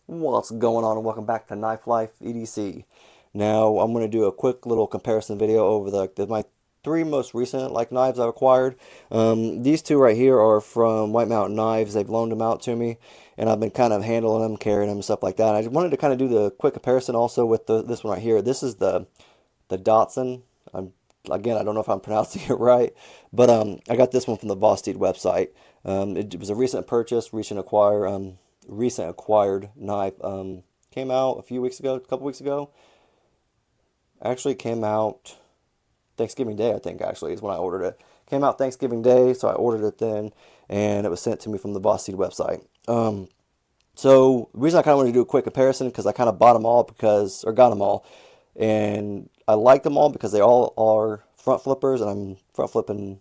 What's going on, and welcome back to Knife Life EDC. Now I'm going to do a quick little comparison video over my three most recent knives I've acquired. These two right here are from White Mountain Knives. They've loaned them out to me, and I've been kind of handling them, carrying them, and stuff like that. I just wanted to kind of do the quick comparison also with this one right here. This is the Dachshund. Again, I don't know if I'm pronouncing it right, but I got this one from the Vosteed website. It was a recent purchase, recent acquired knife. Came out a couple weeks ago. Actually, came out Thanksgiving Day, I think. Actually, is when I ordered it. Came out Thanksgiving Day, so I ordered it then, and it was sent to me from the Vosteed website. So the reason I kind of wanted to do a quick comparison because I kind of bought them all got them all, and I like them all because they all are front flippers, and I'm front flipping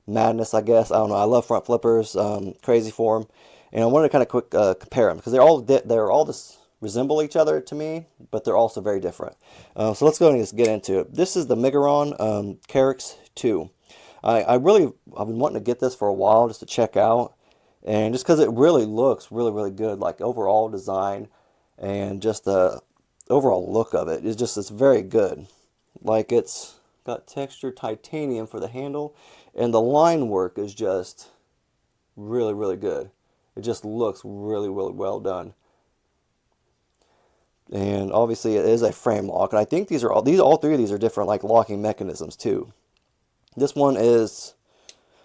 madness, I guess. I don't know. I love front flippers, crazy for them, and I wanted to kind of quick compare them because they're all just resemble each other to me, but they're also very different. So let's go ahead and just get into it. This is the Miguron Keryx 2. I've been wanting to get this for a while just to check out, and just because it really looks really good, like overall design and just the overall look of it is it's very good. Like it's got textured titanium for the handle, and the line work is just really good. It just looks really well done. And obviously it is a frame lock, and I think all three of these are different locking mechanisms too. This one is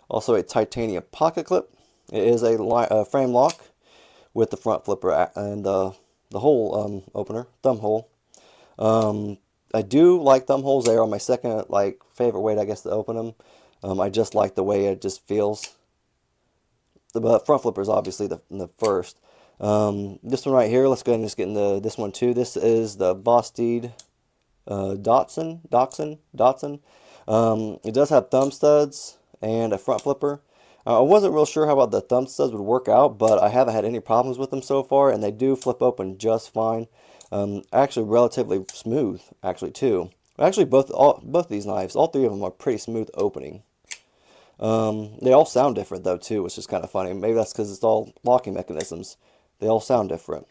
also a titanium pocket clip. It is a frame lock with the front flipper and the hole opener, thumb hole. I do like thumb holes. They are my second favorite way, I guess, to open them. I just like the way it just feels. The front flipper is obviously the first. This one right here, let's go ahead and just get into this one too. This is the Vosteed Dachshund. It does have thumb studs and a front flipper. I wasn't real sure how about the thumb studs would work out, but I haven't had any problems with them so far, and they do flip open just fine. Actually, relatively smooth, actually too. Actually, both of these knives, all three of them are pretty smooth opening. They all sound different though too, which is kind of funny. Maybe that's because it's all locking mechanisms. They all sound different.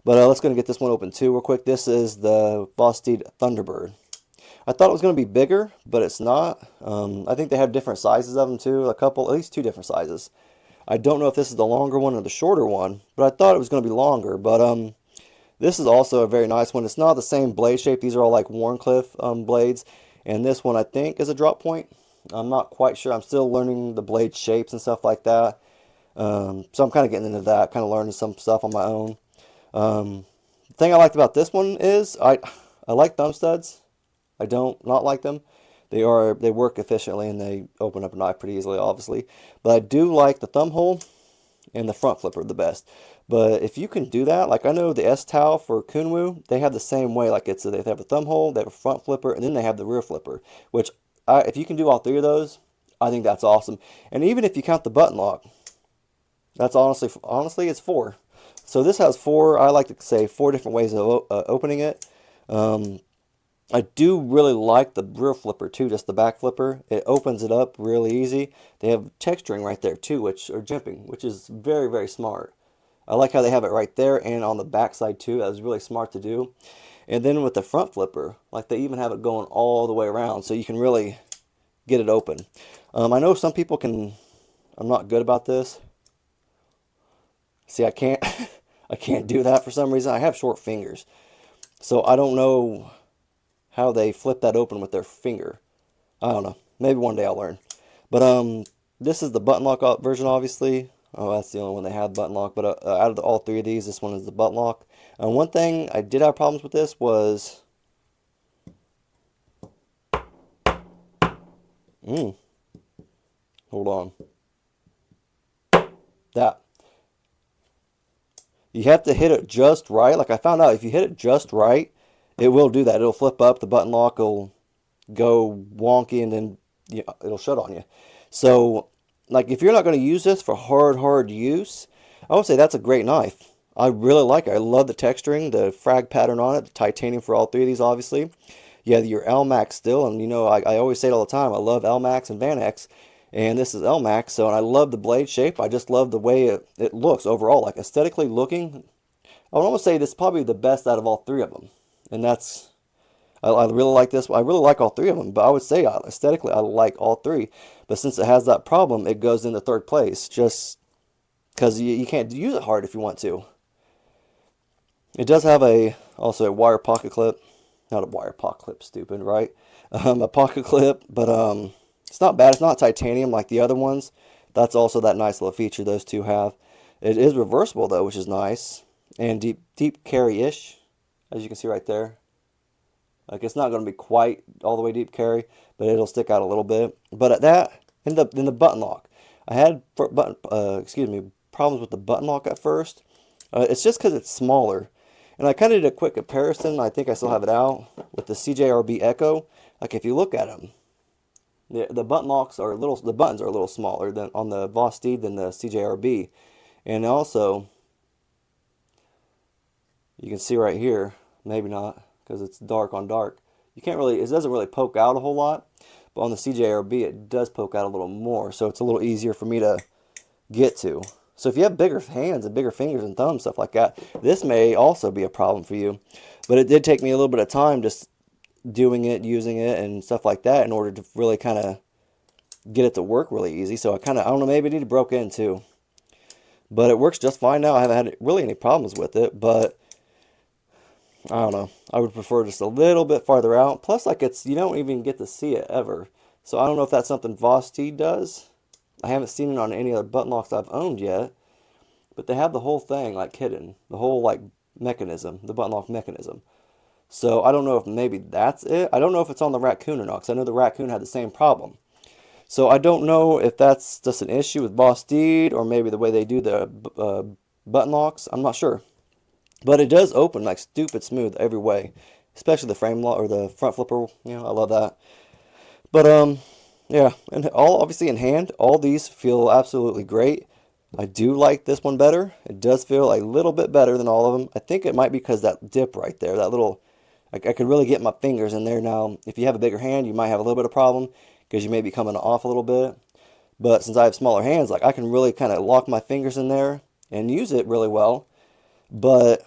But let's go and get this one open too real quick. This is the Vosteed Thunderbird. I thought it was going to be bigger, but it's not. I think they have different sizes of them too. At least two different sizes. I don't know if this is the longer one or the shorter one, but I thought it was going to be longer. But this is also a very nice one. It's not the same blade shape. These are all like Warncliffe blades, and this one I think is a drop point. I'm not quite sure. I'm still learning the blade shapes and stuff like that. So I'm kind of getting into that, kind of learning some stuff on my own. The thing I liked about this one is I like thumb studs. I don't not like them. They work efficiently and they open up a knife pretty easily, obviously. But I do like the thumb hole and the front flipper the best. But if you can do that, like I know the S-Tau for Kunwu, they have the same way. They have a thumb hole, they have a front flipper, and then they have the rear flipper. Which if you can do all three of those, I think that's awesome. And even if you count the button lock, that's honestly it's four. So this has four. I like to say four different ways of opening it. I do really like the rear flipper too, just the back flipper. It opens it up really easy. They have texturing right there too, which is very smart. I like how they have it right there and on the back side too. That was really smart to do. And then with the front flipper, like they even have it going all the way around, so you can really get it open. I know some people can. I'm not good about this. See, I can't. I can't do that for some reason. I have short fingers, so I don't know how they flip that open with their finger. I don't know. Maybe one day I'll learn. But this is the button lock version, obviously. Oh, that's the only one they have button lock. But out of all three of these, this one is the button lock. One thing I did have problems with this was, hold on. That you have to hit it just right. Like I found out, if you hit it just right, it will do that. It'll flip up. The button lock will go wonky, and then it'll shut on you. So, like if you're not going to use this for hard use, I would say that's a great knife. I really like it. I love the texturing, the frag pattern on it, the titanium for all three of these, obviously. You have your LMAX still, and I always say it all the time. I love LMAX and VanX, and this is LMAX. And I love the blade shape. I just love the way it looks overall, like aesthetically looking. I would almost say this is probably the best out of all three of them. And that's, I really like this. I really like all three of them, but I would say aesthetically I like all three. But since it has that problem, it goes into third place just because you can't use it hard if you want to. It does have also a wire pocket clip. Not a wire pocket clip, stupid, right? A pocket clip, but it's not bad. It's not titanium like the other ones. That's also that nice little feature those two have. It is reversible though, which is nice. And deep carry-ish, as you can see right there. Like it's not going to be quite all the way deep carry, but it'll stick out a little bit. But at that, in the button lock, I had problems with the button lock at first. It's just because it's smaller. And I kind of did a quick comparison. I think I still have it out with the CJRB Echo. Like if you look at them, the button locks are the buttons are a little smaller than on the Vosteed than the CJRB. And also, you can see right here, maybe not because it's dark on dark. You can't really, it doesn't really poke out a whole lot, but on the CJRB it does poke out a little more, so it's a little easier for me to get to. So if you have bigger hands and bigger fingers and thumbs, stuff like that, this may also be a problem for you. But it did take me a little bit of time just doing it, using it, and stuff like that in order to really kind of get it to work really easy. So I don't know, maybe it needed broke in too. But it works just fine now. I haven't had really any problems with it, but I don't know. I would prefer just a little bit farther out. Plus, like you don't even get to see it ever. So I don't know if that's something Vosteed does. I haven't seen it on any other button locks I've owned yet. But they have the whole thing like hidden. The whole like mechanism, the button lock mechanism. So I don't know if maybe that's it. I don't know if it's on the Raccoon or not, because I know the Raccoon had the same problem. So I don't know if that's just an issue with Vosteed or maybe the way they do the button locks. I'm not sure. But it does open like stupid smooth every way, especially the frame lock or the front flipper. I love that. But yeah, and obviously in hand, all these feel absolutely great. I do like this one better. It does feel a little bit better than all of them. I think it might be because that dip right there, that little, I could really get my fingers in there. Now, if you have a bigger hand, you might have a little bit of problem because you may be coming off a little bit. But since I have smaller hands, like I can really kind of lock my fingers in there and use it really well. But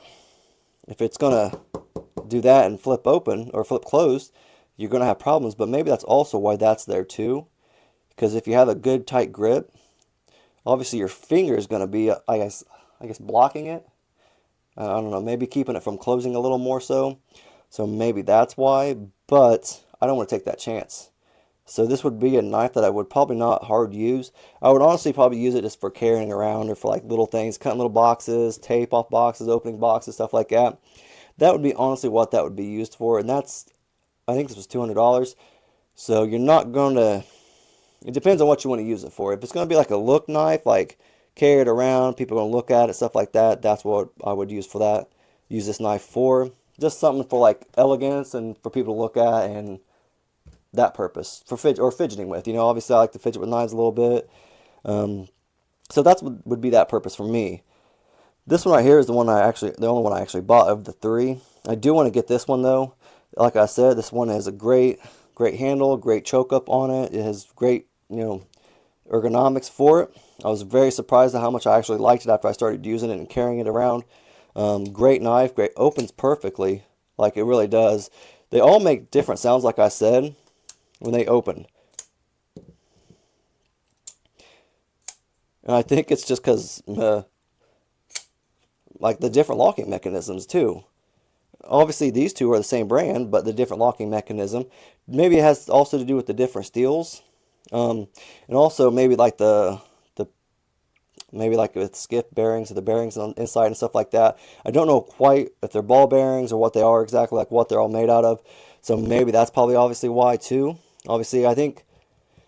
if it's going to do that and flip open or flip closed, you're going to have problems. But maybe that's also why that's there too. Because if you have a good tight grip, obviously your finger is going to be, I guess blocking it. I don't know, maybe keeping it from closing a little more so. So maybe that's why, but I don't want to take that chance. So this would be a knife that I would probably not hard use. I would honestly probably use it just for carrying around or for like little things, cutting little boxes, tape off boxes, opening boxes, stuff like that. That would be honestly what that would be used for. And that's, I think this was $200. So you're not going to, it depends on what you want to use it for. If it's going to be like a look knife, like carry it around, people are going to look at it, stuff like that, that's what I would use for that. Use this knife for. Just something for like elegance and for people to look at and that purpose. For fidgeting with. Obviously I like to fidget with knives a little bit. So that's what would be that purpose for me. This one right here is the only one I actually bought of the three. I do want to get this one though. Like I said, this one has a great handle, great choke up on it. It has great, ergonomics for it. I was very surprised at how much I actually liked it after I started using it and carrying it around. Great knife, opens perfectly, like it really does. They all make different sounds, like I said, when they open. And I think it's just because, like the different locking mechanisms too. Obviously these two are the same brand, but the different locking mechanism. Maybe it has also to do with the different steels. And also maybe like maybe like with skiff bearings or the bearings on inside and stuff like that. I don't know quite if they're ball bearings or what they are exactly, like what they're all made out of. So maybe that's probably obviously why too. Obviously I think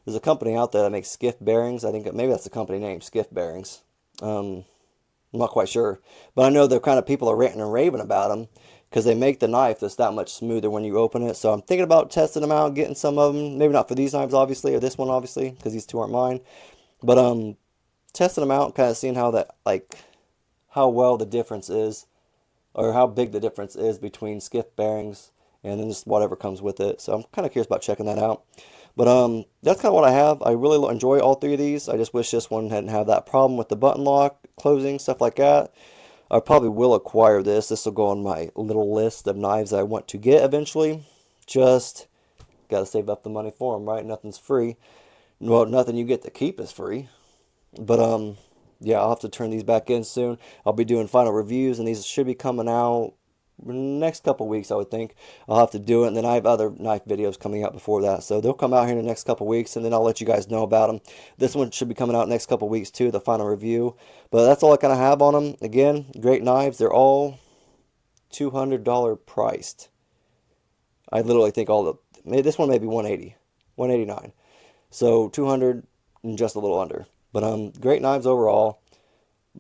there's a company out there that makes skiff bearings. I think maybe that's the company name, Skiff Bearings. I'm not quite sure. But I know the kind of people are ranting and raving about them because they make the knife that's that much smoother when you open it. So I'm thinking about testing them out, getting some of them. Maybe not for these knives, obviously, or this one, obviously, because these two aren't mine. But testing them out, kind of seeing how well the difference is, or how big the difference is between skiff bearings and then just whatever comes with it. So I'm kind of curious about checking that out. But that's kind of what I have. I really enjoy all three of these. I just wish this one hadn't have that problem with the button lock, closing, stuff like that. I probably will acquire this. This will go on my little list of knives I want to get eventually. Just got to save up the money for them, right? Nothing's free. Well, nothing you get to keep is free. But yeah, I'll have to turn these back in soon. I'll be doing final reviews, and these should be coming out next couple weeks, I would think. I'll have to do it, and then I have other knife videos coming out before that, so they'll come out here in the next couple weeks, and then I'll let you guys know about them. This one should be coming out next couple weeks too, the final review. But that's all I kind of have on them. Again, great knives. They're all $200 priced. I literally think all the this one may be 180, 189. So 200 and just a little under. But great knives overall.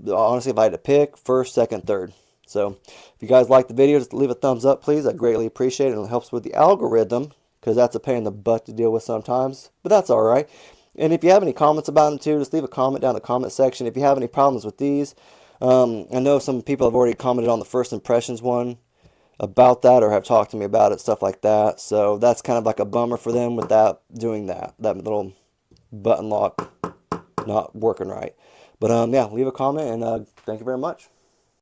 Honestly, if I had to pick, first, second, third. So if you guys like the video, just leave a thumbs up, please. I greatly appreciate it. And it helps with the algorithm, because that's a pain in the butt to deal with sometimes. But that's all right. And if you have any comments about them too, just leave a comment down in the comment section. If you have any problems with these, I know some people have already commented on the first impressions one about that, or have talked to me about it, stuff like that. So that's kind of like a bummer for them with that, doing that little button lock not working right. But yeah, leave a comment, and thank you very much.